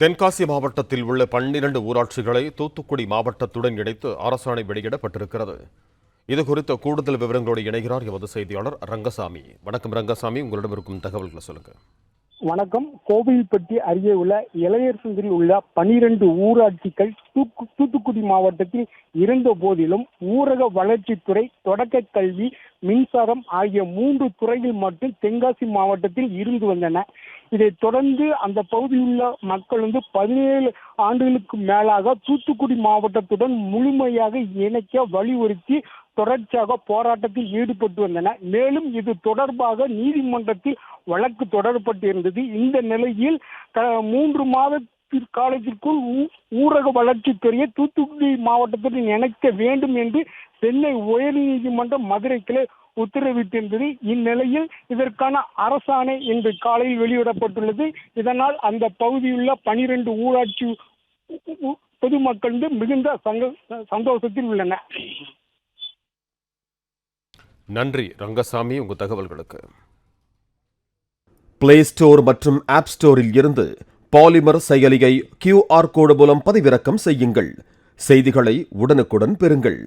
தென்காசி மாவட்டத்தில் உள்ள 12 ஊராட்சிகளை தூத்துக்குடி மாவட்டத்துடன் இணைத்து அரசாணை வெளியிடப்பட்டிருக்கிறது. இதுகுறித்த கூடுதல் விவரங்களோடு இணைகிறார் எமது செய்தியாளர் ரங்கசாமி. வணக்கம் ரங்கசாமி, உங்களிடம் இருக்கும் தகவல்களை சொல்லுங்க. வணக்கம். கோவில்பட்டி அருகே உள்ள இளையர்சந்தில் உள்ள 12 ஊராட்சிகள் தூத்துக்குடி மாவட்டத்தில் இருந்த போதிலும் ஊரக வளர்ச்சித்துறை, தொடக்க கல்வி, மின்சாரம் ஆகிய 3 துறைகள் மட்டும் தென்காசி மாவட்டத்தில் இருந்து வந்தன. இதைத் தொடர்ந்து அந்த பகுதியில் உள்ள மக்கள் 17 ஆண்டுகளுக்கு மேலாக தூத்துக்குடி மாவட்டத்துடன் முழுமையாக இணைக்க வலியுறுத்தி தொடர்ச்சியாக போராட்டத்தில் ஈடுபட்டு வந்தனர். மேலும் இது தொடர்பாக நீதிமன்றத்தில் வழக்கு தொடரப்பட்டிருந்தது. இந்த நிலையில் 3 மாத காலத்திற்குள் ஊரக வளர்ச்சித்துறையை தூத்துக்குடி மாவட்டத்துடன் இணைக்க வேண்டும் என்று சென்னை உயர்நீதிமன்றம் மதுரை கிளை உத்தரவிட்டிருந்தது. இந்நிலையில் இதற்கான அரசாணை இன்று காலையில் வெளியிடப்பட்டுள்ளது. இதனால் அந்த பகுதியில் உள்ள 12 ஊராட்சி பொதுமக்கள் மிகுந்த சந்தோஷத்தில் உள்ளனர். நன்றி ரங்கசாமி, உங்கள் தகவல்களுக்கு. பிளே ஸ்டோர் மற்றும் ஆப் ஸ்டோரில் இருந்து பாலிமர் செயலியை QR கோடு மூலம் பதிவிறக்கம் செய்யுங்கள். செய்திகளை உடனுக்குடன் பெறுங்கள்.